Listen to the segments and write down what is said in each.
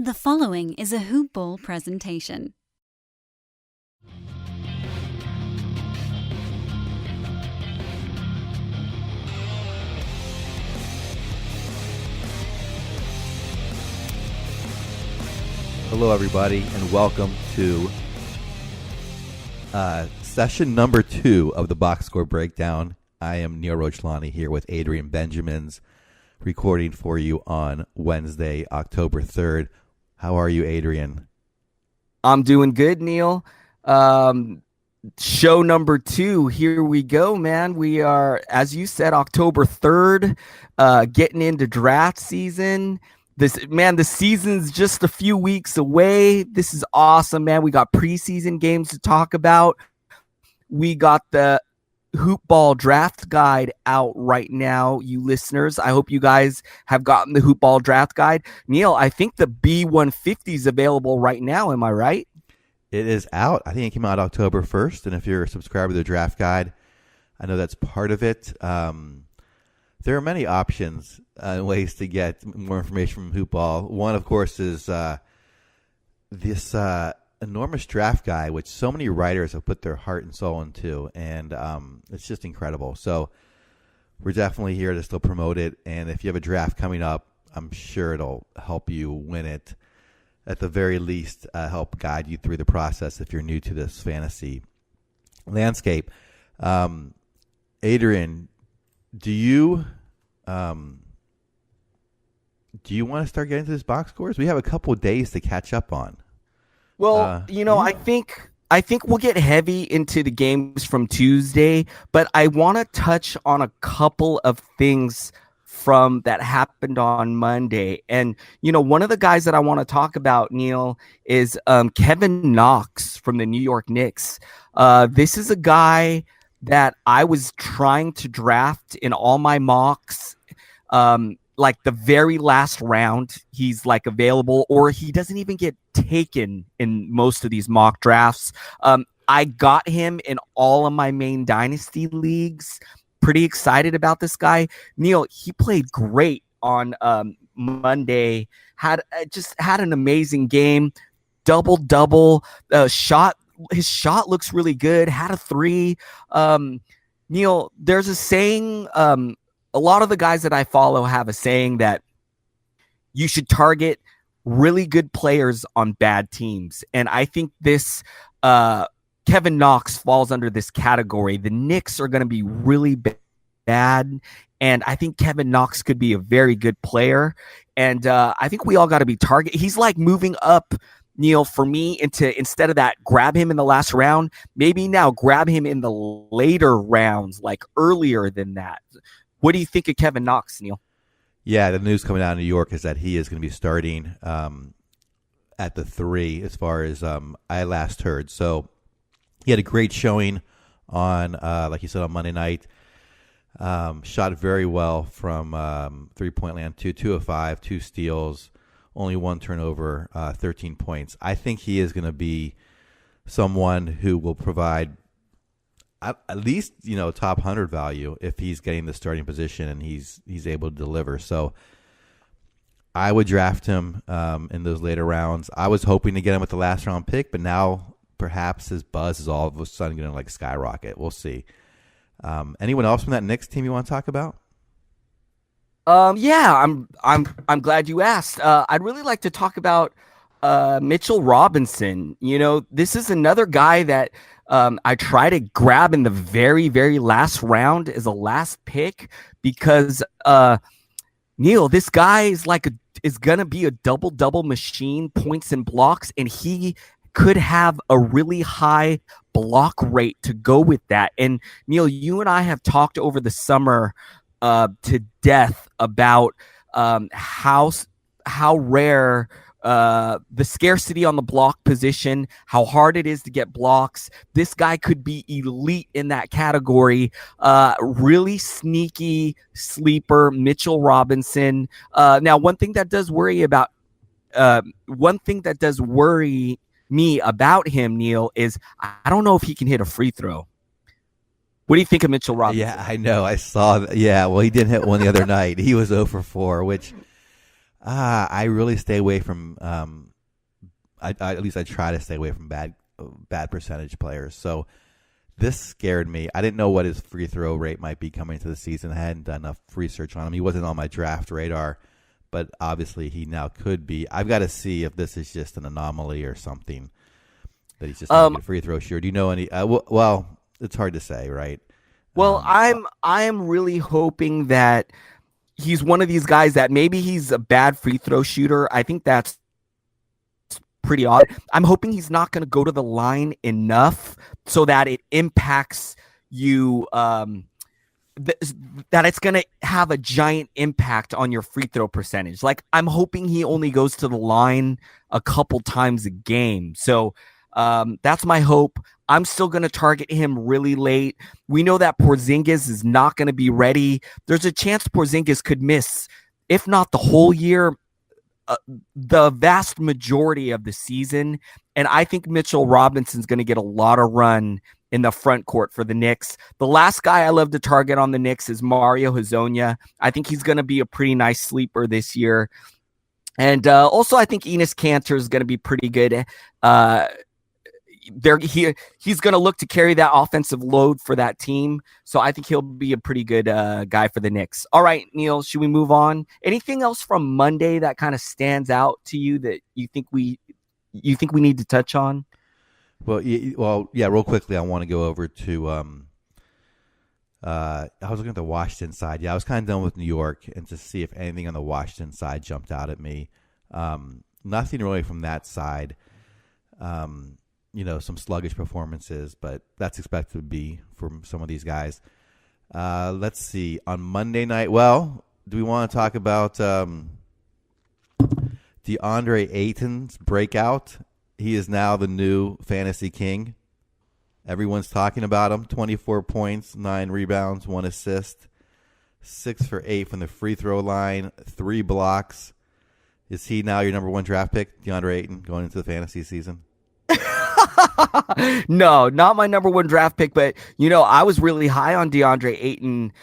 The following is a Hoop Ball presentation. Hello, everybody, and welcome to session number 2 of the Box Score Breakdown. I am Neil Rochlani here with Adrian Benjamins, recording for you on Wednesday, October 3rd. How are you, Adrian? I'm doing good, Neil. Show number 2. Here we go, man. We are, as you said, October 3rd, getting into draft season. The season's just a few weeks away. This is awesome, man. We got preseason games to talk about. We got the Hoop Ball draft guide out right now, you listeners. I hope you guys have gotten the Hoop Ball draft guide. Neil, I think the B150 is available right now. Am I right? It is out. I think it came out October 1st, and if you're a subscriber to the draft guide, I know that's part of it. There are many options and ways to get more information from Hoop Ball. One, of course, is this enormous draft guide, which so many writers have put their heart and soul into, and it's just incredible. So we're definitely here to still promote it, and if you have a draft coming up, I'm sure it'll help you win it. At the very least, help guide you through the process if you're new to this fantasy landscape. Adrian, do you want to start getting to this box scores? We have a couple of days to catch up on. Well, I think we'll get heavy into the games from Tuesday, but I want to touch on a couple of things from that happened on Monday. And, one of the guys that I want to talk about, Neil, is Kevin Knox from the New York Knicks. This is a guy that I was trying to draft in all my mocks. Like the very last round, he's like available, or he doesn't even get taken in most of these mock drafts. I got him in all of my main dynasty leagues. Pretty excited about this guy. Neil, he played great on Monday. Had an amazing game. Double. His shot looks really good. Had a 3. Neil, there's a saying. A lot of the guys that I follow have a saying that you should target really good players on bad teams. And I think this Kevin Knox falls under this category. The Knicks are going to be really bad, and I think Kevin Knox could be a very good player. And I think we all got to be target. He's like moving up, Neil, for me, instead of that, grab him in the last round, maybe now grab him in the later rounds, like earlier than that. What do you think of Kevin Knox, Neil? Yeah, the news coming out of New York is that he is going to be starting at the 3 as far as I last heard. So he had a great showing on, like you said, on Monday night. Shot very well from three-point land, 2 of 5, 2 steals, only 1 turnover, 13 points. I think he is going to be someone who will provide at least, top 100 value if he's getting the starting position and he's able to deliver. So I would draft him in those later rounds. I was hoping to get him with the last round pick, but now perhaps his buzz is all of a sudden going to skyrocket. We'll see. Anyone else from that Knicks team you want to talk about? Yeah, I'm glad you asked. I'd really like to talk about Mitchell Robinson. This is another guy that I try to grab in the very, very last round as a last pick because Neil, this guy is gonna be a double machine, points and blocks, and he could have a really high block rate to go with that. And Neil, you and I have talked over the summer to death about how rare the scarcity on the block position, how hard it is to get blocks. This guy could be elite in that category. Really sneaky sleeper, Mitchell Robinson. Now, one thing that does worry me about him, Neil, is I don't know if he can hit a free throw. What do you think of Mitchell Robinson? Yeah, I know. I saw that. Yeah, well, he didn't hit one the other night. He was 0 for 4, which I really stay away from. At least I try to stay away from bad percentage players. So this scared me. I didn't know what his free throw rate might be coming into the season. I hadn't done enough research on him. He wasn't on my draft radar, but obviously he now could be. I've got to see if this is just an anomaly or something, that he's just not a free throw shooter. Do you know any? Well, it's hard to say, right? Well, I'm really hoping that he's one of these guys that maybe he's a bad free throw shooter. I think that's pretty odd. I'm hoping he's not going to go to the line enough so that it impacts you, that it's going to have a giant impact on your free throw percentage. Like, I'm hoping he only goes to the line a couple times a game. So that's my hope. I'm still going to target him really late. We know that Porzingis is not going to be ready. There's a chance Porzingis could miss, if not the whole year, the vast majority of the season. And I think Mitchell Robinson's going to get a lot of run in the front court for the Knicks. The last guy I love to target on the Knicks is Mario Hezonja. I think he's going to be a pretty nice sleeper this year. And also, I think Enes Kanter is going to be pretty good. He's going to look to carry that offensive load for that team. So I think he'll be a pretty good guy for the Knicks. All right, Neil, should we move on? Anything else from Monday that kind of stands out to you that you think we need to touch on? Well, yeah. Real quickly, I want to go over to. I was looking at the Washington side. Yeah, I was kind of done with New York, and to see if anything on the Washington side jumped out at me. Nothing really from that side. Some sluggish performances, but that's expected to be from some of these guys. Let's see. On Monday night, well, do we want to talk about DeAndre Ayton's breakout? He is now the new fantasy king. Everyone's talking about him. 24 points, 9 rebounds, 1 assist, 6 for 8 from the free throw line, 3 blocks. Is he now your number 1 draft pick, DeAndre Ayton, going into the fantasy season? No, not my number 1 draft pick, but I was really high on DeAndre Ayton,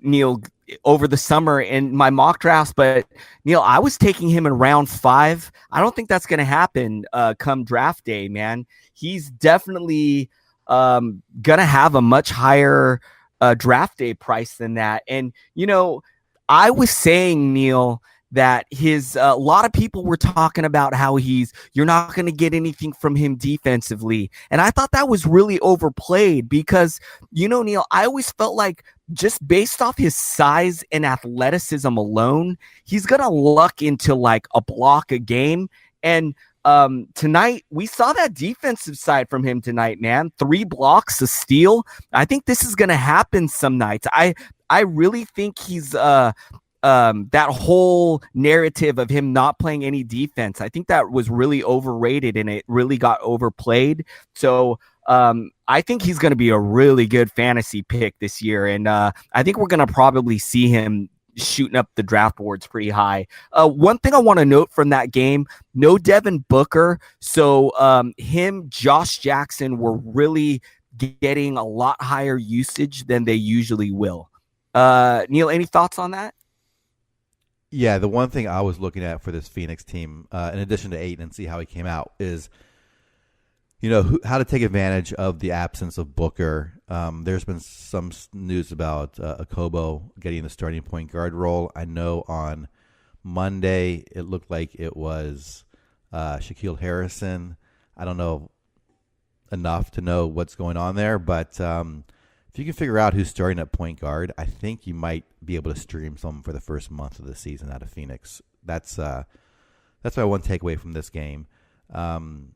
Neil, over the summer in my mock drafts, but Neil, I was taking him in round 5. I don't think that's going to happen come draft day, man. He's definitely going to have a much higher draft day price than that. And, I was saying, Neil, that a lot of people were talking about how you're not going to get anything from him defensively. And I thought that was really overplayed because, Neil, I always felt like just based off his size and athleticism alone, he's going to luck into like a block a game. And tonight we saw that defensive side from him tonight, man. 3 blocks, a steal. I think this is going to happen some nights. I really think he's, that whole narrative of him not playing any defense, I think that was really overrated and it really got overplayed. So I think he's going to be a really good fantasy pick this year. And I think we're going to probably see him shooting up the draft boards pretty high. One thing I want to note from that game, no Devin Booker. So Josh Jackson were really getting a lot higher usage than they usually will. Neil, any thoughts on that? Yeah, the one thing I was looking at for this Phoenix team, in addition to Ayton and see how he came out, is how to take advantage of the absence of Booker. There's been some news about Okobo getting the starting point guard role. I know on Monday it looked like it was Shaquille Harrison. I don't know enough to know what's going on there, but if you can figure out who's starting at point guard, I think you might be able to stream some for the first month of the season out of Phoenix. That's my one takeaway from this game. I'm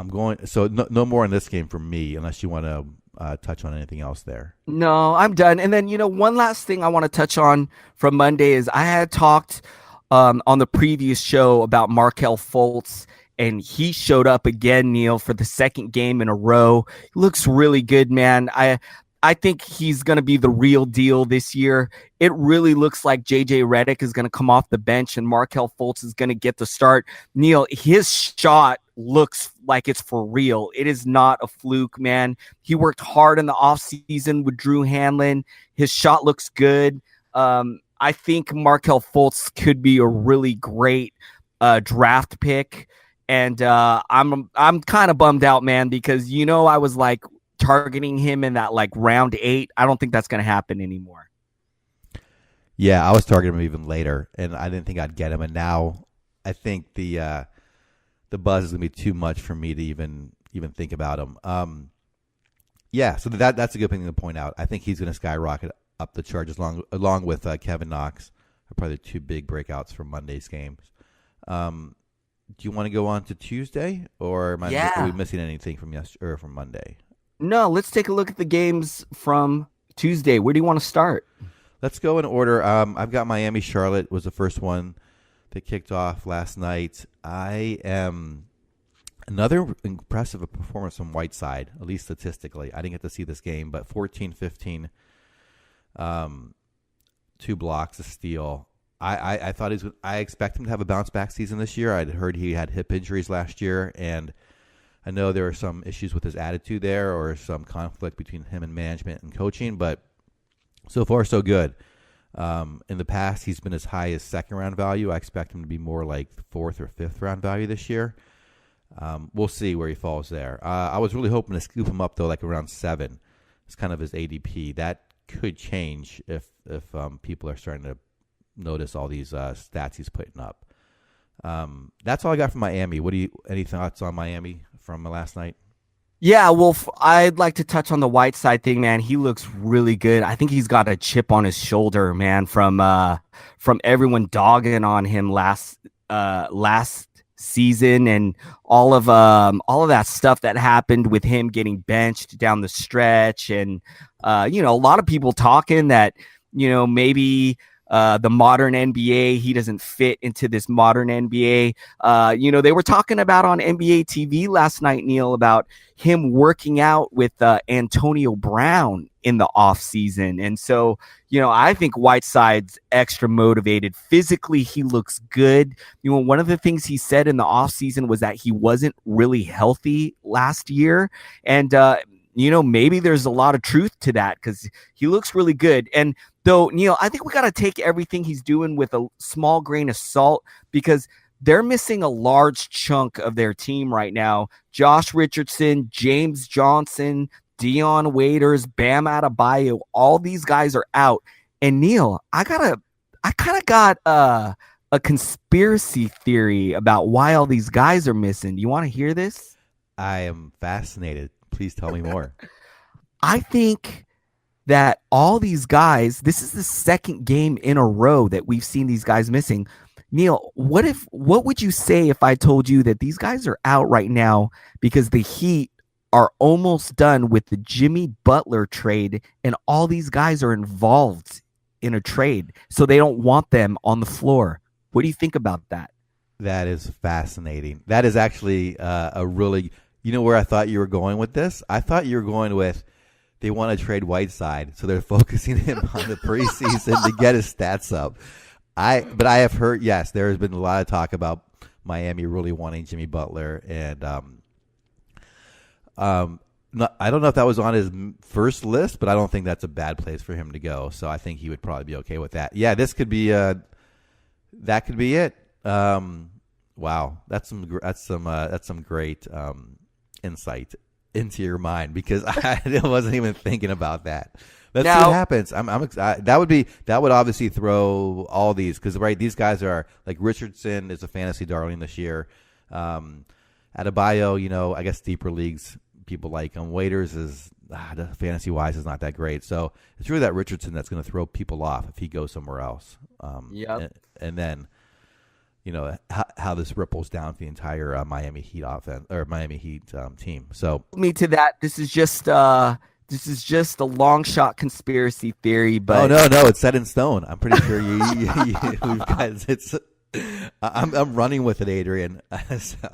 going so no more in this game for me, unless you want to touch on anything else there. No, I'm done. And then one last thing I want to touch on from Monday is I had talked on the previous show about Markelle Fultz. And he showed up again, Neil, for the second game in a row. He looks really good, man. I think he's going to be the real deal this year. It really looks like J.J. Redick is going to come off the bench and Markelle Fultz is going to get the start. Neil, his shot looks like it's for real. It is not a fluke, man. He worked hard in the offseason with Drew Hanlon. His shot looks good. I think Markelle Fultz could be a really great draft pick. And I'm kind of bummed out, man, because, I was like targeting him in that like round 8. I don't think that's going to happen anymore. Yeah, I was targeting him even later, and I didn't think I'd get him. And now I think the buzz is going to be too much for me to even think about him. Yeah, so that's a good thing to point out. I think he's going to skyrocket up the charts along with Kevin Knox. Are probably the 2 big breakouts from Monday's games. Do you want to go on to Tuesday, or are we missing anything from yesterday or from Monday? No, let's take a look at the games from Tuesday. Where do you want to start? Let's go in order. I've got Miami-Charlotte was the first one that kicked off last night. Another impressive performance from Whiteside, at least statistically. I didn't get to see this game, but 14-15, 2 blocks, a steal. I thought I expect him to have a bounce back season this year. I'd heard he had hip injuries last year, and I know there are some issues with his attitude there, or some conflict between him and management and coaching. But so far, so good. In the past, he's been as high as 2nd round value. I expect him to be more like 4th or 5th round value this year. We'll see where he falls there. I was really hoping to scoop him up though, like around 7. It's kind of his ADP. That could change if people are starting to notice all these stats he's putting up. That's all I got from Miami. Any thoughts on Miami from last night? Yeah, well, I'd like to touch on the Whiteside thing, man. He looks really good. I think he's got a chip on his shoulder, man, from everyone dogging on him last season, and all of that stuff that happened with him getting benched down the stretch, and a lot of people talking that maybe the modern NBA, he doesn't fit into this modern NBA. They were talking about on NBA TV last night, Neil, about him working out with Antonio Brown in the offseason. And so, I think Whiteside's extra motivated. Physically, he looks good. One of the things he said in the offseason was that he wasn't really healthy last year. And, maybe there's a lot of truth to that because he looks really good. And though, Neil, I think we got to take everything he's doing with a small grain of salt because they're missing a large chunk of their team right now. Josh Richardson, James Johnson, Dion Waiters, Bam Adebayo, all these guys are out. And Neil, I kind of got a conspiracy theory about why all these guys are missing. You want to hear this? I am fascinated. Please tell me more. I think that all these guys, this is the 2nd game in a row that we've seen these guys missing. Neil, what would you say if I told you that these guys are out right now because the Heat are almost done with the Jimmy Butler trade and all these guys are involved in a trade, so they don't want them on the floor? What do you think about that? That is fascinating. That is actually a really, where I thought you were going with this? I thought you were going with they want to trade Whiteside, so they're focusing him on the preseason to get his stats up. But I have heard, yes, there has been a lot of talk about Miami really wanting Jimmy Butler, and I don't know if that was on his first list, but I don't think that's a bad place for him to go. So I think he would probably be okay with that. Yeah, this could be that could be it. Wow, that's some great insight into your mind because I wasn't even thinking about that. Let's see what happens. I'm excited. That would obviously throw all these because these guys are like Richardson is a fantasy darling this year. Adebayo, I guess deeper leagues people like him. Waiters is fantasy wise is not that great. So it's really that Richardson that's going to throw people off if he goes somewhere else. And then how this ripples down the entire Miami Heat offense or Miami Heat team. So me to that. This is just a long shot conspiracy theory, but no, it's set in stone. I'm pretty sure you guys. I'm running with it, Adrian. So.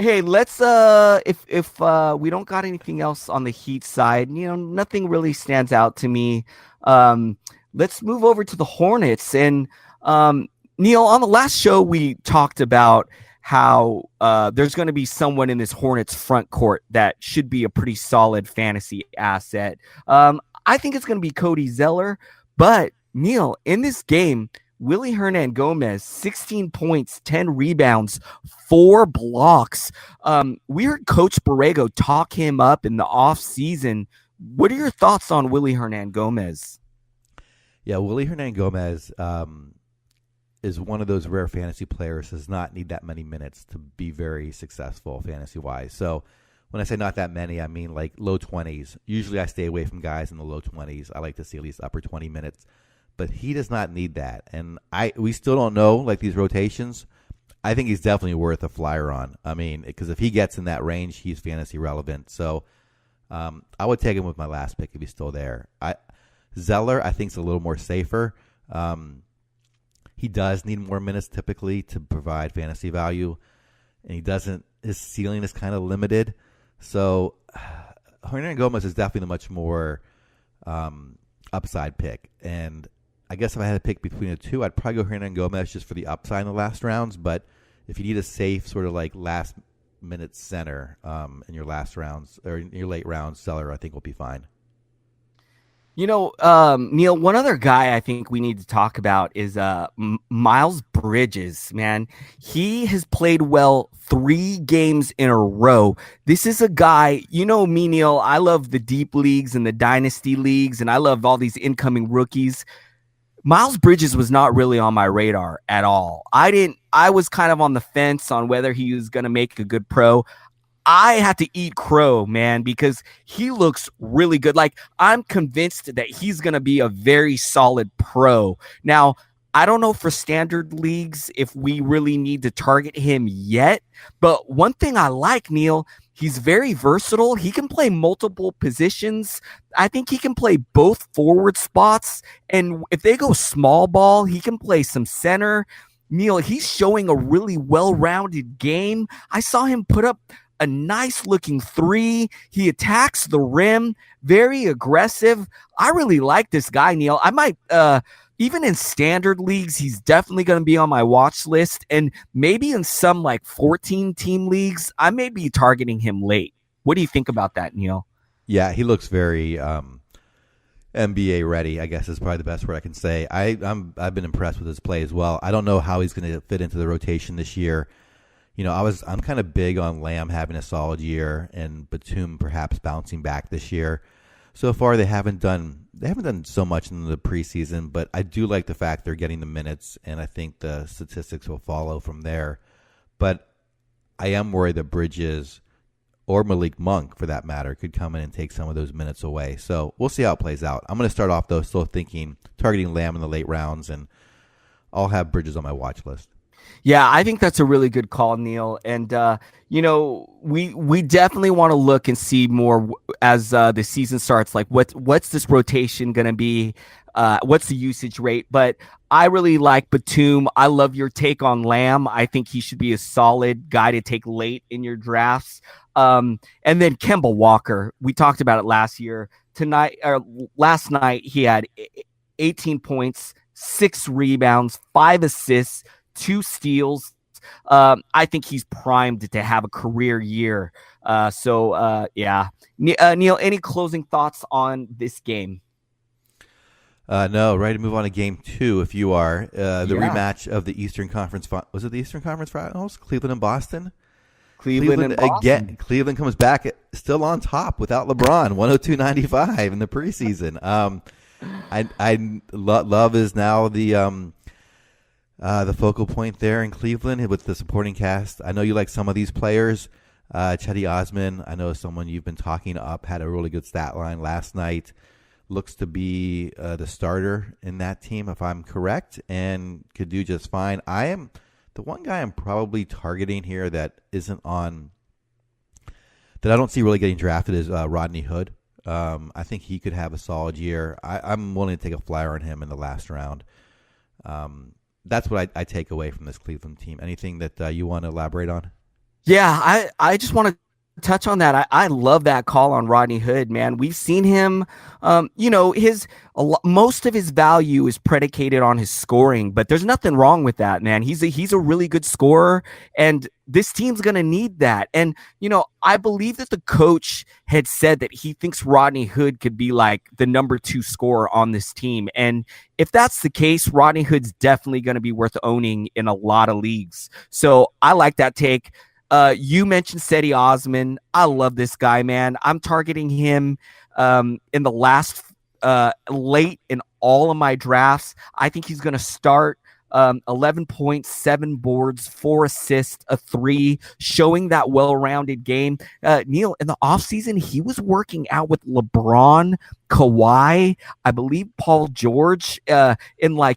Hey, let's if we don't got anything else on the Heat side, nothing really stands out to me. Let's move over to the Hornets and Neil, on the last show, we talked about how there's going to be someone in this Hornets front court that should be a pretty solid fantasy asset. I think it's going to be Cody Zeller, but Neil, in this game, Willie Hernan Gomez, 16 points, 10 rebounds, 4 blocks. We heard Coach Borrego talk him up in the offseason. What are your thoughts on Willie Hernan Gomez? Yeah, Willie Hernan Gomez is one of those rare fantasy players who does not need that many minutes to be very successful fantasy-wise. So when I say not that many, I mean like low 20s. Usually I stay away from guys in the low 20s. I like to see at least upper 20 minutes. But he does not need that. And we still don't know, like these rotations. I think he's definitely worth a flyer on. I mean, because if he gets in that range, he's fantasy relevant. So I would take him with my last pick if he's still there. Zeller, I think, is a little more safer. He does need more minutes typically to provide fantasy value. And he doesn't, his ceiling is kind of limited. So Hernan Gomez is definitely a much more upside pick. And I guess if I had to pick between the two, I'd probably go Hernan Gomez just for the upside in the last rounds. But if you need a safe sort of like last minute center in your last rounds or in your late rounds, Zeller I think will be fine. You know, Neil, one other guy I think we need to talk about is Miles Bridges, man. He has played well 3 games in a row. This is a guy, you know me, Neil, I love the deep leagues and the dynasty leagues, and I love all these incoming rookies. Miles Bridges was not really on my radar at all. I was kind of on the fence on whether he was going to make a good pro. I had to eat crow, man, because he looks really good. Like, I'm convinced that he's going to be a very solid pro. Now, I don't know for standard leagues if we really need to target him yet, but one thing I like, Neil, he's very versatile. He can play multiple positions. I think he can play both forward spots, and if they go small ball, he can play some center. Neil, he's showing a really well-rounded game. I saw him put up a nice looking 3. He attacks the rim, very aggressive. I really like this guy, Neil. I might, even in standard leagues, he's definitely going to be on my watch list. And maybe in some like 14 team leagues, I may be targeting him late. What do you think about that, Neil? Yeah, he looks very NBA ready, I guess is probably the best word I can say. I've been impressed with his play as well. I don't know how he's going to fit into the rotation this year. You know, I'm kind of big on Lamb having a solid year and Batum perhaps bouncing back this year. So far, they haven't done so much in the preseason, but I do like the fact they're getting the minutes, and I think the statistics will follow from there. But I am worried that Bridges or Malik Monk, for that matter, could come in and take some of those minutes away. So we'll see how it plays out. I'm going to start off, though, still targeting Lamb in the late rounds, and I'll have Bridges on my watch list. Yeah, I think that's a really good call, Neil. And, you know, we definitely want to look and see more as the season starts. Like, what's this rotation going to be? What's the usage rate? But I really like Batum. I love your take on Lamb. I think he should be a solid guy to take late in your drafts. And then Kemba Walker. We talked about it last night, he had 18 points, 6 rebounds, 5 assists, 2 steals. I think he's primed to have a career year. Yeah. Neil, any closing thoughts on this game? No, ready to move on to game 2 if you are. Rematch of the Eastern Conference. Was it the Eastern Conference Finals? Cleveland and Boston? Cleveland and Boston. Again, Cleveland comes back still on top without LeBron, 102-95 in the preseason. Love is now the focal point there in Cleveland with the supporting cast. I know you like some of these players. Chetty Osman, I know someone you've been talking up, had a really good stat line last night. Looks to be the starter in that team, if I'm correct, and could do just fine. The one guy I'm probably targeting here that isn't on, that I don't see really getting drafted is Rodney Hood. I think he could have a solid year. I'm willing to take a flyer on him in the last round. That's what I take away from this Cleveland team. Anything that you want to elaborate on? Yeah, I just want to touch on that. I love that call on Rodney Hood, man. We've seen him, most of his value is predicated on his scoring, but there's nothing wrong with that, man. He's a really good scorer, and this team's going to need that. And, I believe that the coach had said that he thinks Rodney Hood could be like the number 2 scorer on this team. And if that's the case, Rodney Hood's definitely going to be worth owning in a lot of leagues. So I like that take. You mentioned Cedi Osman. I love this guy, man. I'm targeting him in the last late in all of my drafts. I think he's going to start 11 points, 7 boards, 4 assists, a 3, showing that well-rounded game. Neil, in the offseason, he was working out with LeBron, Kawhi, I believe Paul George in LA.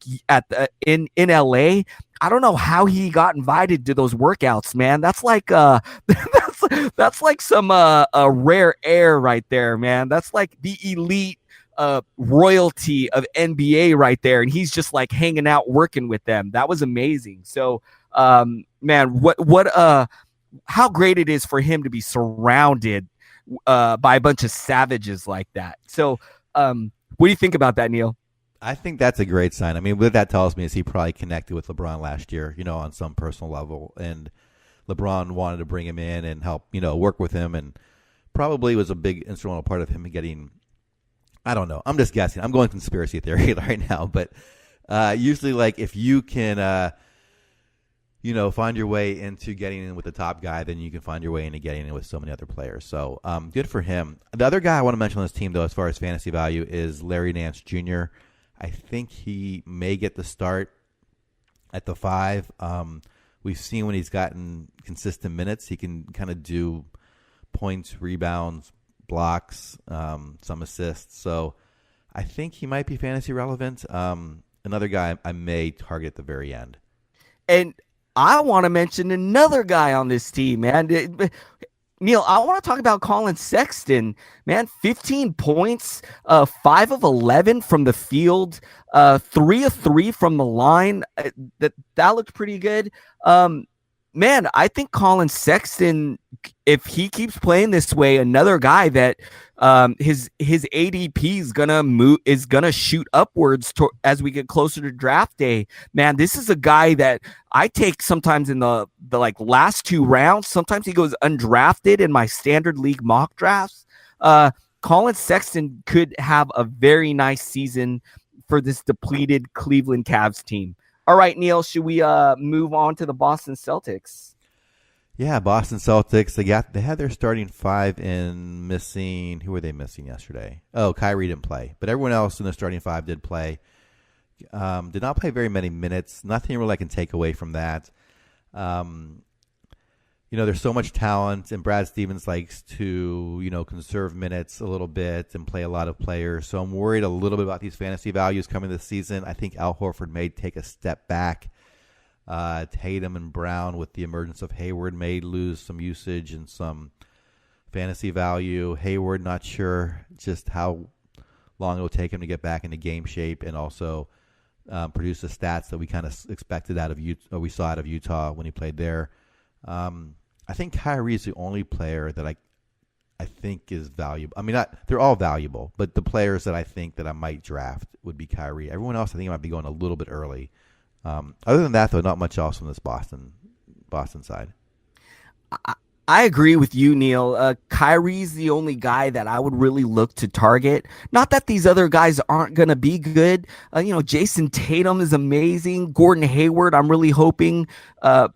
I don't know how he got invited to those workouts, man. That's like that's like some rare air right there, man. That's like the elite royalty of NBA right there, and he's just like hanging out working with them. That was amazing. So man, how great it is for him to be surrounded by a bunch of savages like that. So what do you think about that, Neil? I think that's a great sign. I mean, what that tells me is he probably connected with LeBron last year, on some personal level, and LeBron wanted to bring him in and help, work with him, and probably was a big instrumental part of him getting, I don't know, I'm just guessing. I'm going conspiracy theory right now, but usually, like, if you can, find your way into getting in with the top guy, then you can find your way into getting in with so many other players. So good for him. The other guy I want to mention on this team, though, as far as fantasy value, is Larry Nance Jr. I think he may get the start at the 5. We've seen when he's gotten consistent minutes, he can kind of do points, rebounds, blocks, some assists. So I think he might be fantasy relevant. Another guy I may target at the very end. And I want to mention another guy on this team, man. Neil, I want to talk about Colin Sexton, man. 15 points, 5 of 11 from the field, 3 of 3 from the line. That looked pretty good. Man, I think Colin Sexton, if he keeps playing this way, another guy that his ADP is gonna shoot upwards as we get closer to draft day. Man, this is a guy that I take sometimes in the like last 2 rounds. Sometimes he goes undrafted in my standard league mock drafts. Colin Sexton could have a very nice season for this depleted Cleveland Cavs team. All right, Neil, should we move on to the Boston Celtics? Yeah, Boston Celtics. They had their starting 5 in missing. Who were they missing yesterday? Oh, Kyrie didn't play, but everyone else in the starting 5 did play. Did not play very many minutes. Nothing really I can take away from that. There's so much talent, and Brad Stevens likes to, conserve minutes a little bit and play a lot of players. So I'm worried a little bit about these fantasy values coming this season. I think Al Horford may take a step back. Tatum and Brown, with the emergence of Hayward, may lose some usage and some fantasy value. Hayward, not sure just how long it will take him to get back into game shape and also produce the stats that we kind of expected out of Utah, or we saw out of Utah when he played there. I think Kyrie is the only player that I think is valuable. I mean, they're all valuable, but the players that I think that I might draft would be Kyrie. Everyone else, I think I might be going a little bit early. Other than that, though, not much else from this Boston side. I agree with you, Neil. Kyrie's the only guy that I would really look to target. Not that these other guys aren't going to be good. Jason Tatum is amazing. Gordon Hayward, I'm really hoping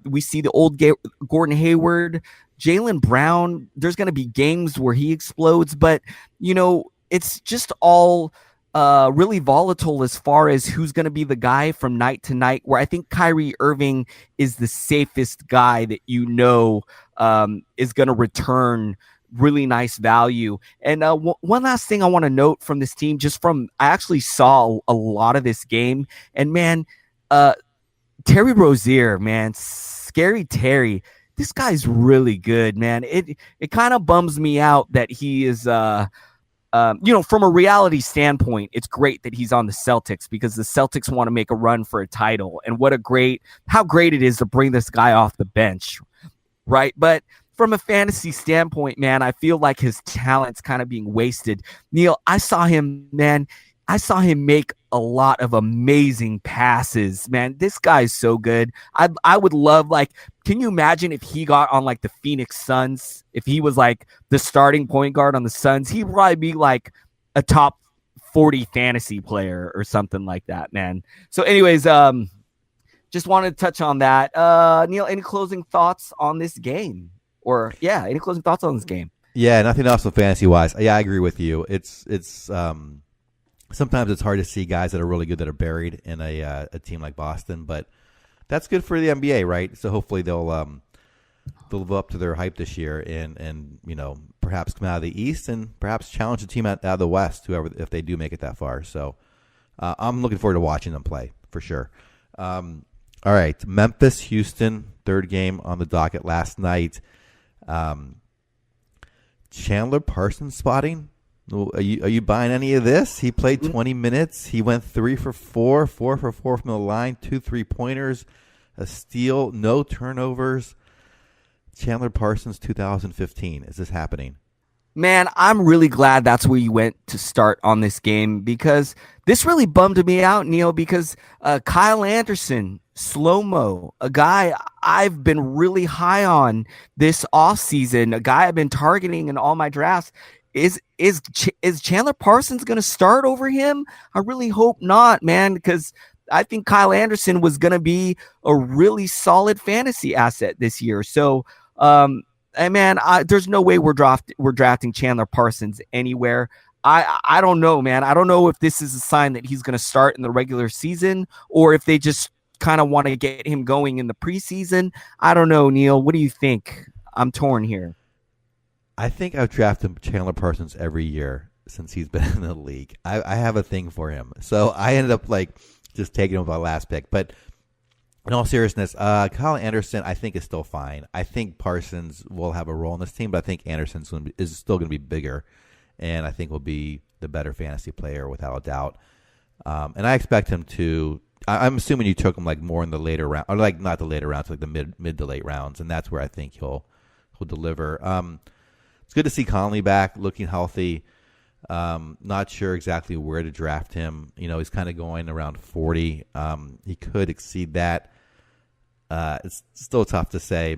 we see the old Gordon Hayward. Jaylen Brown, there's going to be games where he explodes, but, it's just all really volatile as far as who's going to be the guy from night to night, where I think Kyrie Irving is the safest guy that is going to return really nice value. And one last thing I want to note from this team, I actually saw a lot of this game, and man, Terry Rozier, man, Scary Terry, this guy's really good, man. It kind of bums me out that he is from a reality standpoint, it's great that he's on the Celtics because the Celtics want to make a run for a title. And how great it is to bring this guy off the bench, right? But from a fantasy standpoint, man, I feel like his talent's kind of being wasted. Neil, I saw him make a lot of amazing passes, man. This guy's so good. I would love, like, can you imagine if he got on like the Phoenix Suns? If he was like the starting point guard on the Suns, he'd probably be like a top 40 fantasy player or something like that, man. So anyways, just wanted to touch on that. Neil, any closing thoughts on this game? Any closing thoughts on this game? Yeah, nothing else with fantasy wise. Yeah, I agree with you. It's sometimes it's hard to see guys that are really good that are buried in a team like Boston, but that's good for the NBA, right? So hopefully they'll live up to their hype this year and perhaps come out of the East and perhaps challenge the team out of the West, whoever, if they do make it that far. So I'm looking forward to watching them play for sure. All right, Memphis, Houston, third game on the docket last night. Chandler Parsons spotting. Are you buying any of this? He played 20 minutes. He went 3 for 4, 4 for 4 from the line, 2 3-pointers, a steal, no turnovers. Chandler Parsons 2015. Is this happening? Man, I'm really glad that's where you went to start on this game, because this really bummed me out, Neil, because Kyle Anderson, slow-mo, a guy I've been really high on this offseason, a guy I've been targeting in all my drafts. Is Chandler Parsons going to start over him? I really hope not, man, because I think Kyle Anderson was going to be a really solid fantasy asset this year. So, there's no way we're drafting Chandler Parsons anywhere. I don't know, man. I don't know if this is a sign that he's going to start in the regular season or if they just kind of want to get him going in the preseason. I don't know, Neil. What do you think? I'm torn here. I think I've drafted Chandler Parsons every year since he's been in the league. I have a thing for him. So I ended up just taking him with my last pick. But in all seriousness, Kyle Anderson I think is still fine. I think Parsons will have a role in this team, but I think Anderson is still going to be bigger, and I think will be the better fantasy player without a doubt. And I expect him to. I'm assuming you took him more in the later round, or not the later rounds, the mid to late rounds, and that's where I think he'll deliver. It's good to see Conley back, looking healthy. Not sure exactly where to draft him. He's kind of going around 40. He could exceed that. It's still tough to say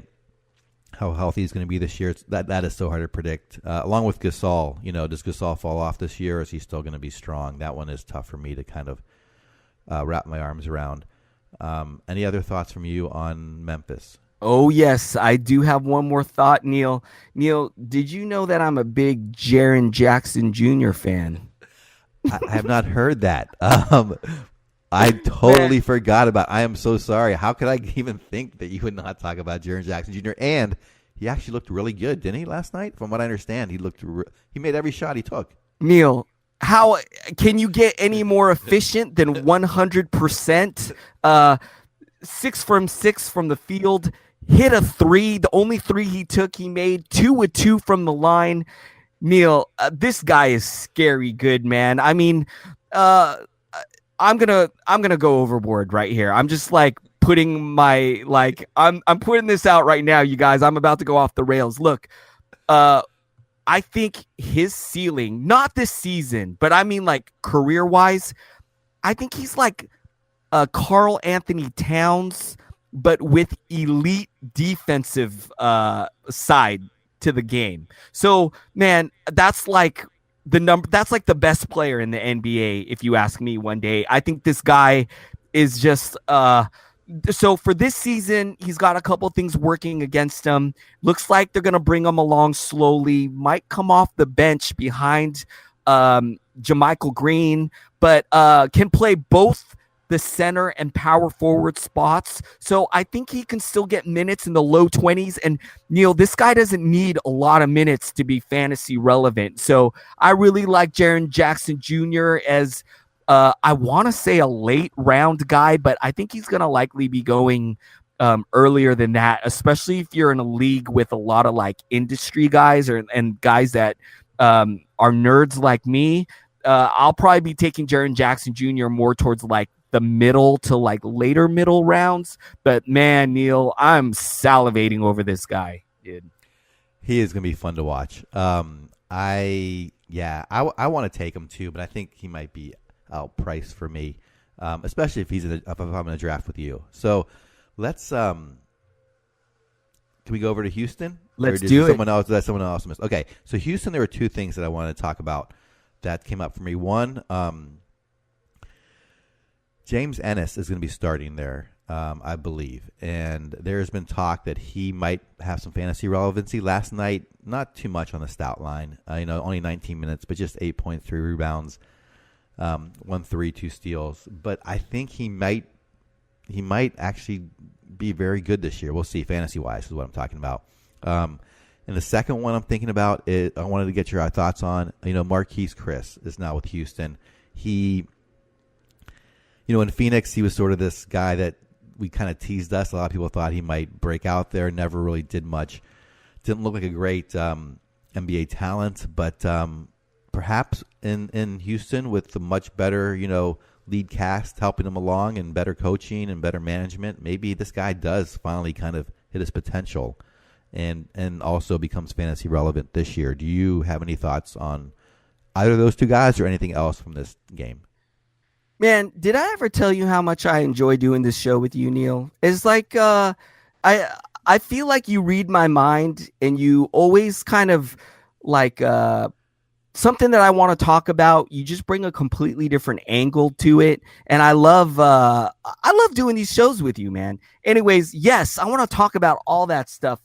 how healthy he's going to be this year. That is so hard to predict. Along with Gasol, does Gasol fall off this year, or is he still going to be strong? That one is tough for me to kind of wrap my arms around. Any other thoughts from you on Memphis? Oh, yes, I do have one more thought, Neil. Neil, did you know that I'm a big Jaren Jackson Jr. fan? I have not heard that. I totally forgot about. I am so sorry. How could I even think that you would not talk about Jaren Jackson Jr.? And he actually looked really good, didn't he, last night? From what I understand, he made every shot he took. Neil, how can you get any more efficient than 100%? 6 from 6 from the field. Hit a 3. The only 3 he took, he made 2 of 2 from the line. Neil, this guy is scary good, man. I mean, I'm gonna go overboard right here. I'm just putting my I'm putting this out right now, you guys. I'm about to go off the rails. Look, I think his ceiling, not this season, but I mean career wise, I think he's Karl Anthony Towns, but with elite defensive side to the game. So, man, that's the number. That's the best player in the NBA, if you ask me one day. I think this guy is just so for this season, he's got a couple things working against him. Looks like they're going to bring him along slowly. Might come off the bench behind JaMychal Green, but can play both the center and power forward spots. So I think he can still get minutes in the low 20s. And Neil, this guy doesn't need a lot of minutes to be fantasy relevant. So I really like Jaren Jackson Jr. as I want to say a late round guy, but I think he's going to likely be going earlier than that, especially if you're in a league with a lot of industry guys and guys that are nerds like me. I'll probably be taking Jaren Jackson Jr. more towards the middle to later middle rounds. But man, Neil, I'm salivating over this guy, dude. He is going to be fun to watch. I want to take him too, but I think he might be outpriced for me, especially if if I'm in a draft with you. So let's can we go over to Houston? Let's do it. Someone else missed. Okay, so Houston, there were two things that I wanted to talk about that came up for me. One, James Ennis is going to be starting there, I believe. And there's been talk that he might have some fantasy relevancy. Last night, not too much on the stat line. Only 19 minutes, but just 8.3 rebounds, 1 3, 2 steals. But I think he might actually be very good this year. We'll see, fantasy-wise is what I'm talking about. And the second one I'm thinking about is I wanted to get your thoughts on. Marquise Chris is now with Houston. He, in Phoenix, he was sort of this guy that we kind of teased us. A lot of people thought he might break out there. Never really did much. Didn't look like a great NBA talent, but perhaps in Houston with the much better, lead cast helping him along and better coaching and better management, maybe this guy does finally kind of hit his potential and also becomes fantasy relevant this year. Do you have any thoughts on either of those two guys or anything else from this game? Man, did I ever tell you how much I enjoy doing this show with you, Neil? It's like I feel like you read my mind and you always kind of like something that I want to talk about. You just bring a completely different angle to it, and I love doing these shows with you, man. Anyways, yes, I want to talk about all that stuff.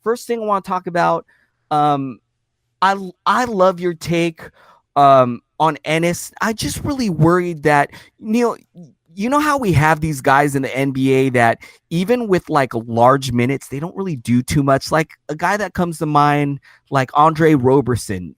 First thing I want to talk about, I love your take on Ennis. I just really worried that, Neil, you know how we have these guys in the NBA that even with like large minutes, they don't really do too much. Like a guy that comes to mind, like Andre Roberson,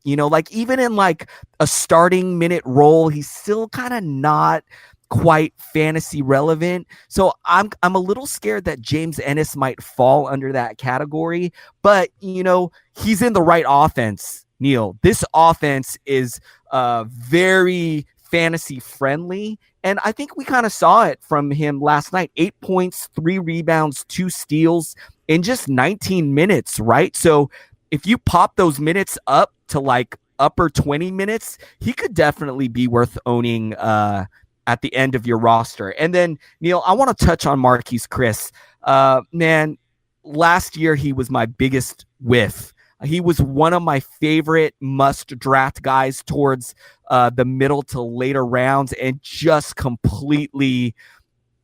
like even in like a starting minute role, he's still kind of not quite fantasy relevant. So I'm a little scared that James Ennis might fall under that category, but he's in the right offense. Neil, this offense is very fantasy friendly, and I think we kind of saw it from him last night. 8 points, 3 rebounds, 2 steals in just 19 minutes, right? So if you pop those minutes up to like upper 20 minutes, he could definitely be worth owning at the end of your roster. And then, Neil, I want to touch on Marquise Chris. Man, last year he was my biggest whiff. He was one of my favorite must-draft guys towards the middle to later rounds, and just completely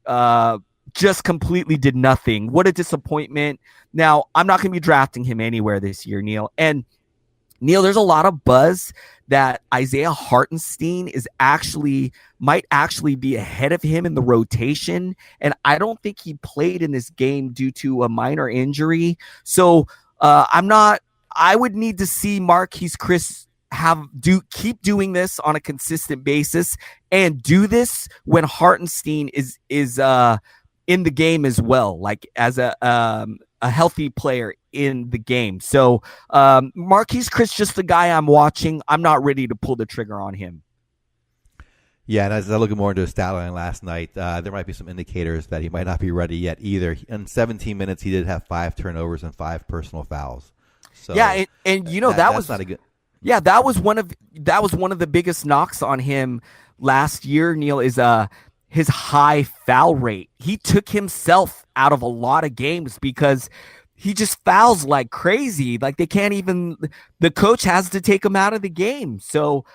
did nothing. What a disappointment. Now, I'm not going to be drafting him anywhere this year, Neil. And, Neil, there's a lot of buzz that Isaiah Hartenstein might actually be ahead of him in the rotation, and I don't think he played in this game due to a minor injury. So I would need to see Marquise Chris keep doing this on a consistent basis and do this when Hartenstein is in the game as well, like as a healthy player in the game. So Marquise Chris, just the guy I'm watching. I'm not ready to pull the trigger on him. Yeah, and as I look more into his stat line last night, there might be some indicators that he might not be ready yet either. In 17 minutes, he did have 5 turnovers and 5 personal fouls. So yeah, and that was not a good. Yeah, that was one of the biggest knocks on him last year, Neil, is his high foul rate. He took himself out of a lot of games because he just fouls like crazy. Like the coach has to take him out of the game. So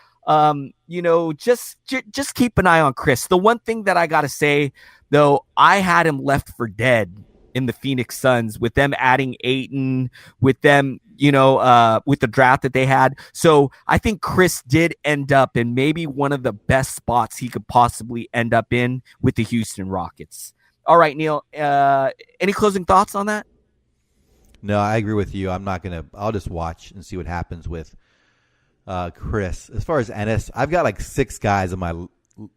just keep an eye on Chris. The one thing that I gotta say though, I had him left for dead in the Phoenix Suns with them adding Ayton, with them, with the draft that they had. So I think Chris did end up in maybe one of the best spots he could possibly end up in with the Houston Rockets. All right, Neil, any closing thoughts on that? No, I agree with you. I'll just watch and see what happens with Chris. As far as Ennis, I've got like 6 guys on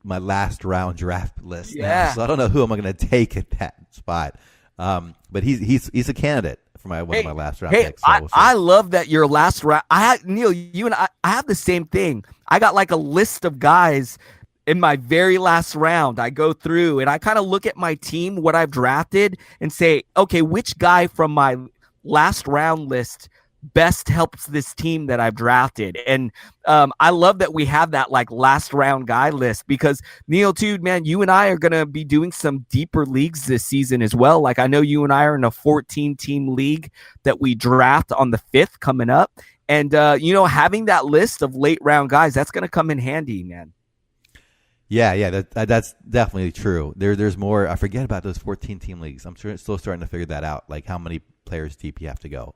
my last round draft list now, so I don't know who I'm going to take at that spot. But he's a candidate for one of my last round picks. So we'll I love that your last round. Neil, you and I have the same thing. I got like a list of guys in my very last round. I go through and I kind of look at my team, what I've drafted, and say, okay, which guy from my last round list best helps this team that I've drafted. And I love that we have that like last round guy list, because Neil too, man, you and I are going to be doing some deeper leagues this season as well. Like I know you and I are in a 14 team league that we draft on the 5th coming up. And, having that list of late round guys, that's going to come in handy, man. Yeah, that's definitely true. There's more. I forget about those 14 team leagues. I'm still starting to figure that out, like how many players deep you have to go.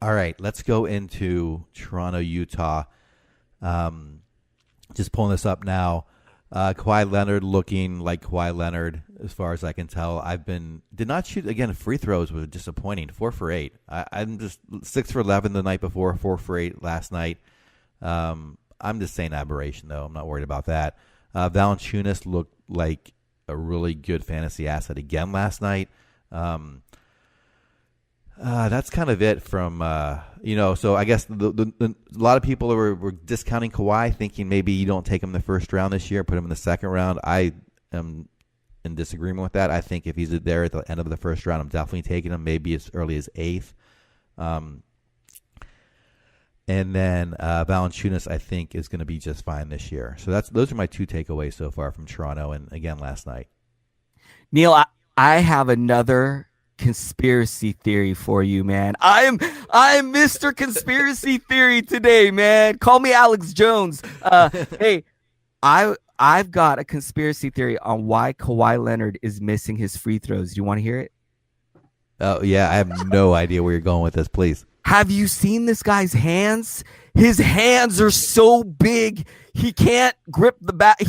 All right, let's go into Toronto, Utah. Just pulling this up now. Kawhi Leonard looking like Kawhi Leonard as far as I can tell. Did not shoot, again, free throws was disappointing, 4 for 8. I'm just 6 for 11 the night before, 4 for 8 last night. I'm just saying aberration, though. I'm not worried about that. Valanciunas looked like a really good fantasy asset again last night. That's kind of it from, so I guess a lot of people were discounting Kawhi, thinking maybe you don't take him the first round this year, put him in the second round. I am in disagreement with that. I think if he's there at the end of the first round, I'm definitely taking him, maybe as early as 8th. And then Valanciunas, I think, is going to be just fine this year. So those are my 2 takeaways so far from Toronto, and again last night. Neil, I have another conspiracy theory for you, man. I'm Mr. Conspiracy Theory today, man. Call me Alex Jones. Hey, I've got a conspiracy theory on why Kawhi Leonard is missing his free throws. Do you want to hear it? Oh yeah, I have no idea where you're going with this. Please. Have you seen this guy's hands? His hands are so big, he can't grip the bat.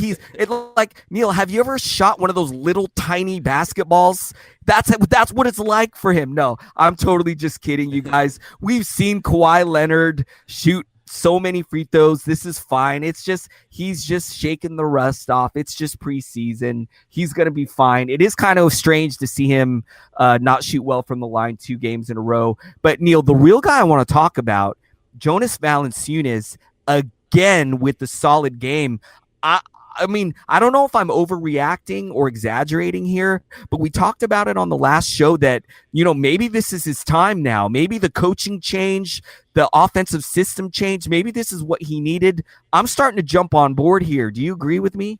Neil, have you ever shot one of those little tiny basketballs? That's what it's like for him. No, I'm totally just kidding, you guys. We've seen Kawhi Leonard shoot so many free throws. This is fine. It's just he's just shaking the rust off. It's just preseason. He's going to be fine. It is kind of strange to see him not shoot well from the line 2 games in a row. But Neil, the real guy I want to talk about, Jonas Valanciunas, again with the solid game. I mean, I don't know if I'm overreacting or exaggerating here, but we talked about it on the last show that, maybe this is his time now. Maybe the coaching change, the offensive system change, maybe this is what he needed. I'm starting to jump on board here. Do you agree with me?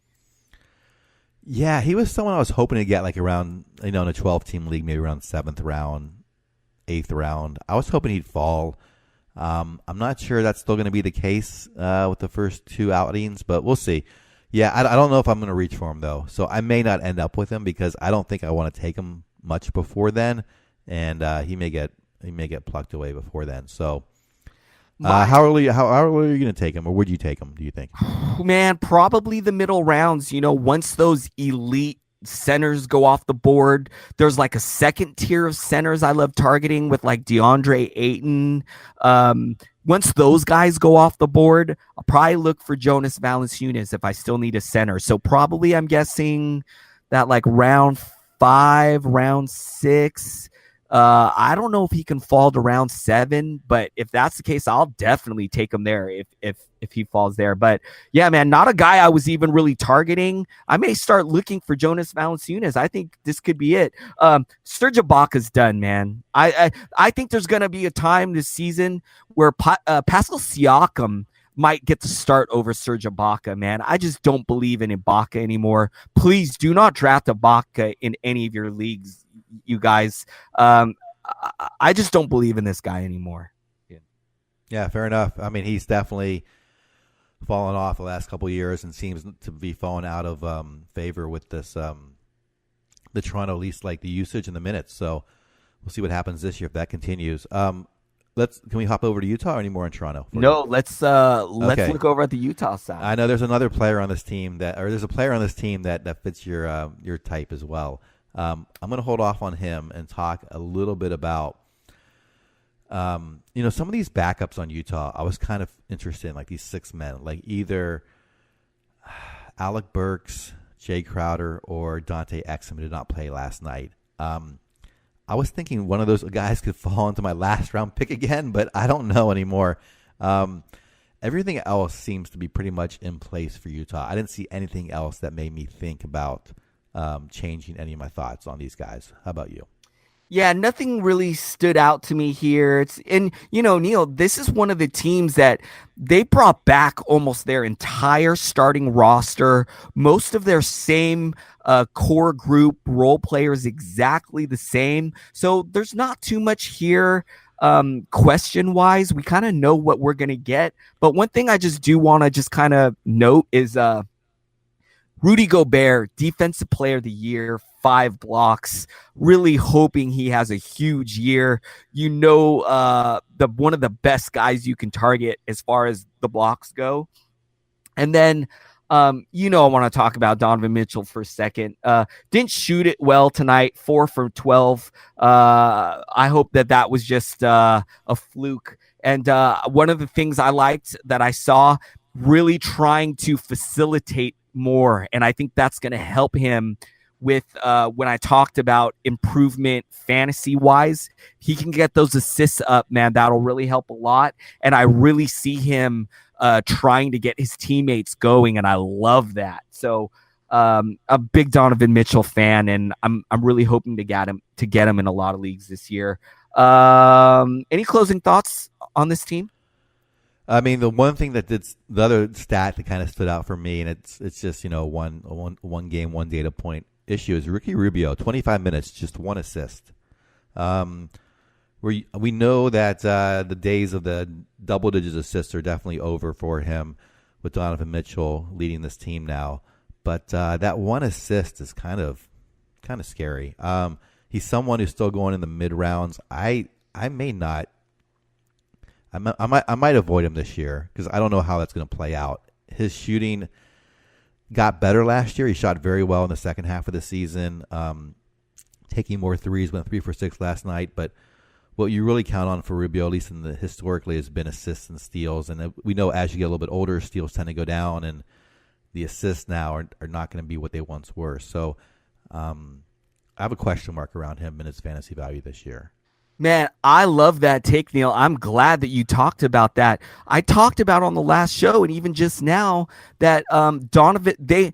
Yeah, he was someone I was hoping to get like around, in a 12-team league, maybe around 7th round, 8th round. I was hoping he'd fall. I'm not sure that's still going to be the case with the first 2 outings, but we'll see. Yeah, I don't know if I'm going to reach for him, though. So I may not end up with him because I don't think I want to take him much before then, and he may get plucked away before then. So how early are you going to take him, or would you take him, do you think? Man, probably the middle rounds. Once those elite centers go off the board, there's like a second tier of centers I love targeting with like DeAndre Ayton. Once those guys go off the board, I'll probably look for Jonas Valanciunas if I still need a center. So probably I'm guessing that like round 5, round 6. I don't know if he can fall to round 7, but if that's the case, I'll definitely take him there if he falls there. But yeah, man, not a guy I was even really targeting. I may start looking for Jonas Valanciunas. I think this could be it. Serge Ibaka's done, man. I think there's going to be a time this season where Pascal Siakam might get to start over Serge Ibaka, man. I just don't believe in Ibaka anymore. Please do not draft Ibaka in any of your leagues, you guys. I just don't believe in this guy anymore. Yeah, fair enough. I mean, he's definitely fallen off the last couple of years and seems to be falling out of favor with this the Toronto, at least like the usage and the minutes. So we'll see what happens this year if that continues. Can we hop over to Utah or any more in Toronto? No, let's look over at the Utah side. I know there's another player on this team there's a player on this team that fits your type as well. I'm going to hold off on him and talk a little bit about, some of these backups on Utah. I was kind of interested in, like these 6 men, like either Alec Burks, Jay Crowder, or Dante Exum, who did not play last night. I was thinking one of those guys could fall into my last round pick again, but I don't know anymore. Everything else seems to be pretty much in place for Utah. I didn't see anything else that made me think about changing any of my thoughts on these guys. How about you? Yeah, nothing really stood out to me here. Neil, this is one of the teams that they brought back almost their entire starting roster, most of their same core group role players exactly the same. So there's not too much here question wise. We kind of know what we're going to get. But one thing I just do want to just kind of note is Rudy Gobert, Defensive Player of the Year, 5 blocks. Really hoping he has a huge year. The one of the best guys you can target as far as the blocks go. And then, I want to talk about Donovan Mitchell for a second. Didn't shoot it well tonight, 4 for 12. I hope that was just a fluke. And one of the things I liked that I saw, really trying to facilitate more. And I think that's going to help him with when I talked about improvement fantasy wise. He can get those assists up, man. That'll really help a lot. And I really see him trying to get his teammates going. And I love that. So a big Donovan Mitchell fan, and I'm really hoping to get him in a lot of leagues this year. Any closing thoughts on this team? I mean, the other stat that kind of stood out for me, and it's just one game, one data point issue, is Ricky Rubio, 25 minutes, just 1 assist. We know that the days of the double digit assists are definitely over for him with Donovan Mitchell leading this team now. But that 1 assist is kind of scary. He's someone who's still going in the mid rounds. I may not. I might avoid him this year because I don't know how that's going to play out. His shooting got better last year. He shot very well in the second half of the season, taking more threes, went 3 for 6 last night. But what you really count on for Rubio, at least historically, has been assists and steals. And we know as you get a little bit older, steals tend to go down, and the assists now are not going to be what they once were. So I have a question mark around him and his fantasy value this year. Man, I love that take, Neil. I'm glad that you talked about that. I talked about on the last show and even just now that the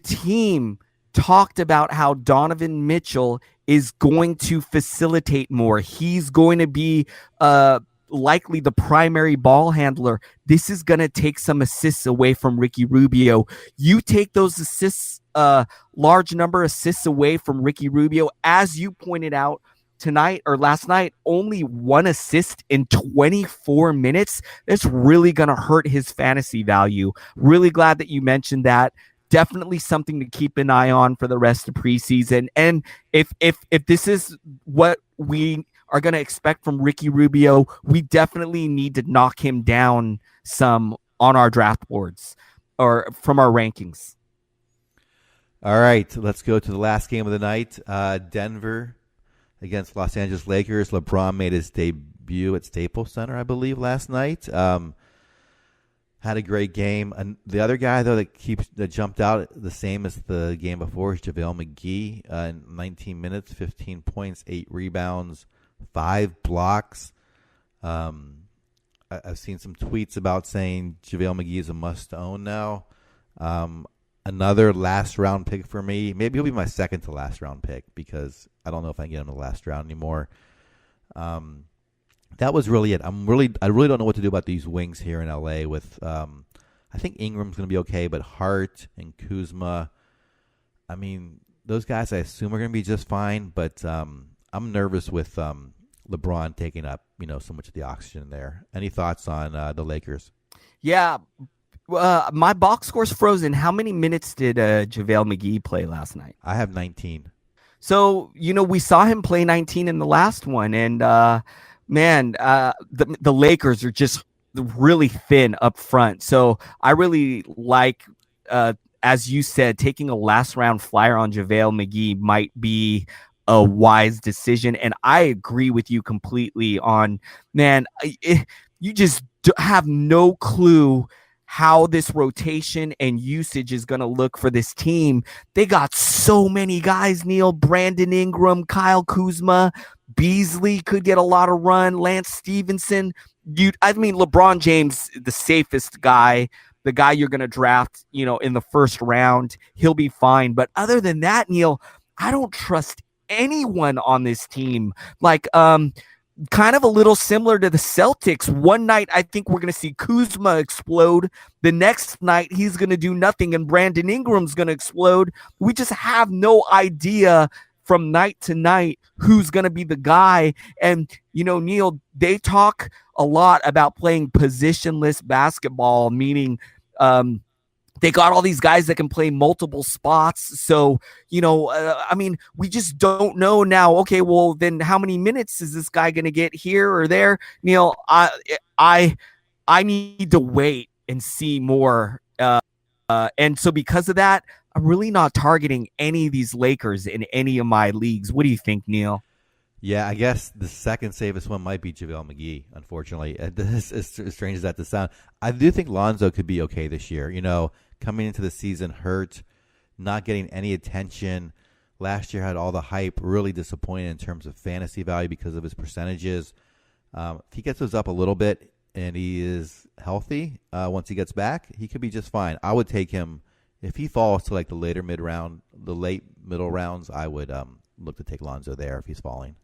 team talked about how Donovan Mitchell is going to facilitate more. He's going to be likely the primary ball handler. This is going to take some assists away from Ricky Rubio. You take those assists, large number of assists away from Ricky Rubio, as you pointed out, tonight or last night, only 1 assist in 24 minutes. That's really going to hurt his fantasy value. Really glad that you mentioned that. Definitely something to keep an eye on for the rest of preseason. And if this is what we are going to expect from Ricky Rubio, we definitely need to knock him down some on our draft boards or from our rankings. All right, let's go to the last game of the night. Denver against Los Angeles Lakers. LeBron made his debut at Staples Center, I believe, last night. Had a great game. And the other guy, though, that jumped out the same as the game before is JaVale McGee. In 19 minutes, 15 points, 8 rebounds, 5 blocks. I've seen some tweets about saying JaVale McGee is a must-own now. Another last-round pick for me. Maybe he'll be my second to last-round pick because I don't know if I can get him to the last round anymore. That was really it. I really don't know what to do about these wings here in LA with I think Ingram's going to be okay, but Hart and Kuzma, I mean, those guys I assume are going to be just fine, but I'm nervous with LeBron taking up, so much of the oxygen there. Any thoughts on the Lakers? Yeah. My box score's frozen. How many minutes did JaVale McGee play last night? I have 19. So, we saw him play 19 in the last one, and the Lakers are just really thin up front. So I really like, as you said, taking a last round flyer on JaVale McGee might be a wise decision. And I agree with you completely on, you just have no clue how this rotation and usage is going to look for this team. They got so many guys, Neil. Brandon Ingram, Kyle Kuzma, Beasley could get a lot of run, Lance Stevenson. LeBron James, the safest guy, the guy you're going to draft, in the first round. He'll be fine. But other than that, Neil, I don't trust anyone on this team. Like, kind of a little similar to the Celtics. One night, I think we're going to see Kuzma explode. The next night, he's going to do nothing, and Brandon Ingram's going to explode. We just have no idea from night to night who's going to be the guy. And, Neil, they talk a lot about playing positionless basketball, meaning they got all these guys that can play multiple spots. So, we just don't know now. Okay, well, then how many minutes is this guy going to get here or there? Neil, I need to wait and see more. And so because of that, I'm really not targeting any of these Lakers in any of my leagues. What do you think, Neil? Yeah, I guess the second safest one might be JaVale McGee, unfortunately. This is as strange as that to sound. I do think Lonzo could be okay this year. Coming into the season hurt, not getting any attention. Last year had all the hype, really disappointed in terms of fantasy value because of his percentages. If he gets those up a little bit and he is healthy once he gets back, he could be just fine. I would take him. If he falls to like the late middle rounds, I would look to take Lonzo there if he's falling.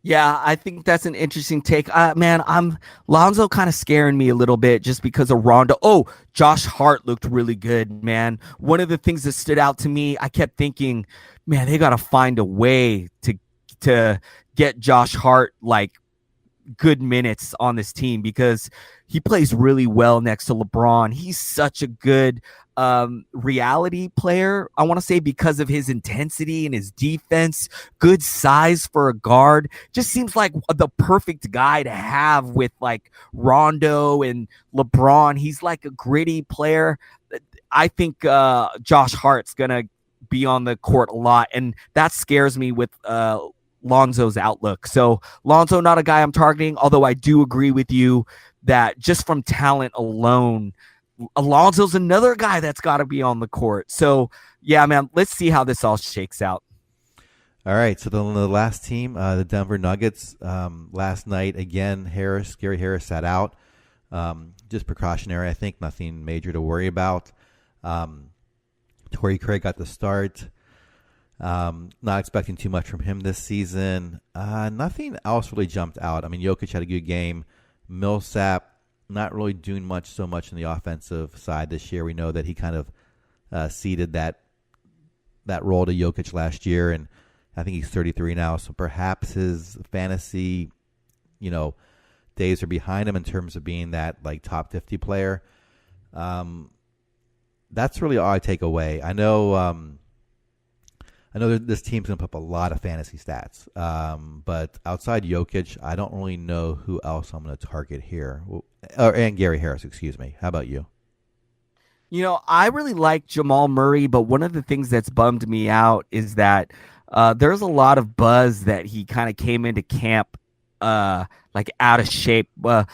Yeah, I think that's an interesting take. Lonzo kind of scaring me a little bit just because of Rondo. Oh, Josh Hart looked really good, man. One of the things that stood out to me, I kept thinking, man, they got to find a way to get Josh Hart like good minutes on this team because he plays really well next to LeBron. He's such a good reality player, I want to say, because of his intensity and his defense, good size for a guard. Just seems like the perfect guy to have with like Rondo and LeBron. He's like a gritty player. I think Josh Hart's gonna be on the court a lot, and that scares me with Lonzo's outlook. So Lonzo, not a guy I'm targeting, although I do agree with you that just from talent alone, Alonzo's another guy that's got to be on the court. So, yeah, man, let's see how this all shakes out. All right, so the last team, the Denver Nuggets, last night, again, Gary Harris sat out. Just precautionary, I think, nothing major to worry about. Torrey Craig got the start. Not expecting too much from him this season. Nothing else really jumped out. I mean, Jokic had a good game. Millsap, not really doing so much in the offensive side this year. We know that he kind of ceded that role to Jokic last year, and I think he's 33 now, so perhaps his fantasy, days are behind him in terms of being that like top 50 player. That's really all I take away. I know this team's going to put up a lot of fantasy stats, but outside Jokic, I don't really know who else I'm going to target here. And Gary Harris, excuse me. How about you? I really like Jamal Murray, but one of the things that's bummed me out is that there's a lot of buzz that he kind of came into camp like out of shape.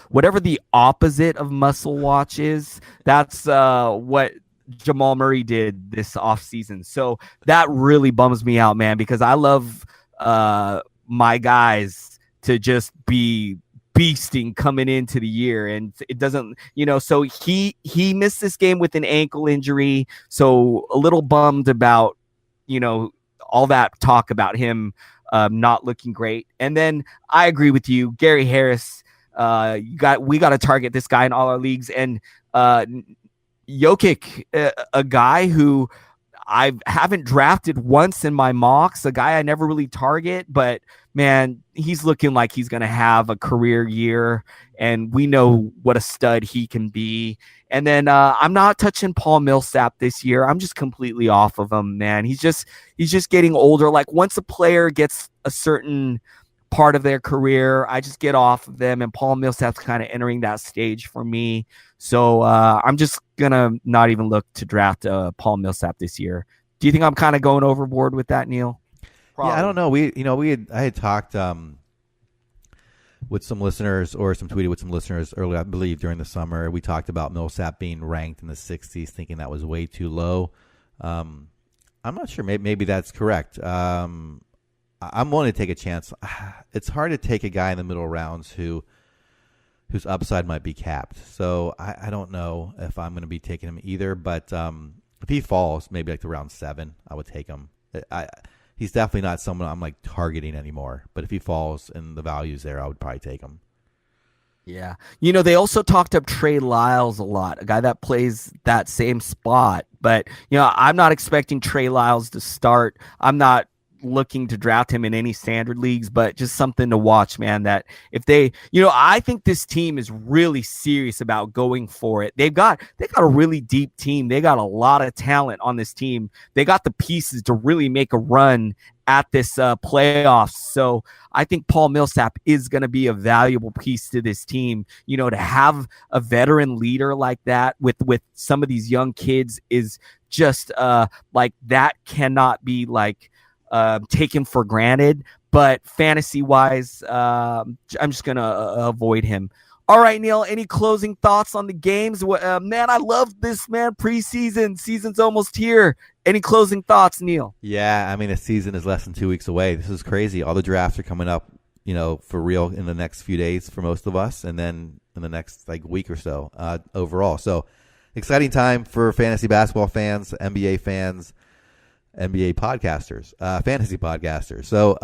Whatever the opposite of muscle watch is, that's what Jamal Murray did this offseason. So that really bums me out, man, because I love my guys to just be beasting coming into the year, and it doesn't, so he missed this game with an ankle injury. So a little bummed about, all that talk about him not looking great. And then I agree with you, Gary Harris. We got to target this guy in all our leagues, and Jokic, a guy who I haven't drafted once in my mocks, a guy I never really target, but man, he's looking like he's going to have a career year, and we know what a stud he can be. And then I'm not touching Paul Millsap this year. I'm just completely off of him, man. He's just getting older. Like once a player gets a certain part of their career, I just get off of them, and Paul Millsap's kind of entering that stage for me. So I'm just gonna not even look to draft Paul Millsap this year. Do you think I'm kind of going overboard with that, Neil? Probably. Yeah, I don't know. I had talked with some listeners, or some tweeted with some listeners earlier, I believe during the summer. We talked about Millsap being ranked in the 60s, thinking that was way too low. I'm not sure. Maybe that's correct. I'm willing to take a chance. It's hard to take a guy in the middle rounds whose upside might be capped. So I don't know if I'm going to be taking him either. But if he falls, maybe like to round 7, I would take him. he's definitely not someone I'm like targeting anymore. But if he falls and the value's there, I would probably take him. Yeah. They also talked up Trey Lyles a lot, a guy that plays that same spot. But, I'm not expecting Trey Lyles to start. I'm not looking to draft him in any standard leagues, but just something to watch, man, that if they, I think this team is really serious about going for it. They got a really deep team. They got a lot of talent on this team. They got the pieces to really make a run at this playoffs. So I think Paul Millsap is going to be a valuable piece to this team. To have a veteran leader like that with some of these young kids is just like that cannot be like taken for granted. But fantasy wise, I'm just going to avoid him. All right, Neil, any closing thoughts on the games? Man, I love this, man. Preseason, season's almost here. Any closing thoughts, Neil? Yeah, I mean, the season is less than 2 weeks away. This is crazy. All the drafts are coming up, for real in the next few days for most of us, and then in the next week or so overall. So exciting time for fantasy basketball fans, NBA fans, NBA podcasters, fantasy podcasters. So,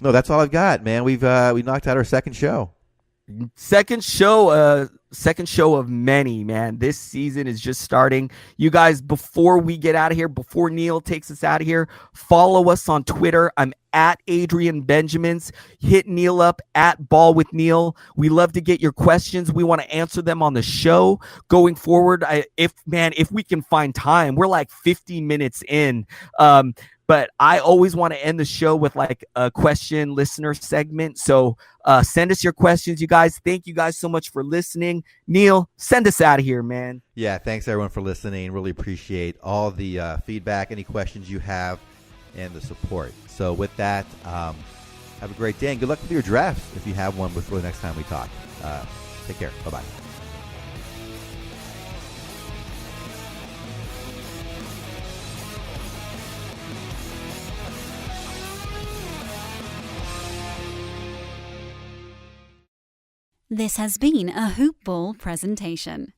no, that's all I've got, man. We knocked out our second show. Second show of many, man. This season is just starting. You guys, before we get out of here, before Neil takes us out of here, follow us on Twitter. I'm at Adrian Benjamins. Hit Neil up at Ball with Neil. We love to get your questions. We want to answer them on the show going forward. If we can find time, we're like 50 minutes in. But I always want to end the show with like a question listener segment. So send us your questions, you guys. Thank you guys so much for listening. Neil, send us out of here, man. Yeah, thanks everyone for listening. Really appreciate all the feedback, any questions you have, and the support. So with that, have a great day and good luck with your drafts if you have one before the next time we talk. Take care. Bye-bye. This has been a Hoop Ball presentation.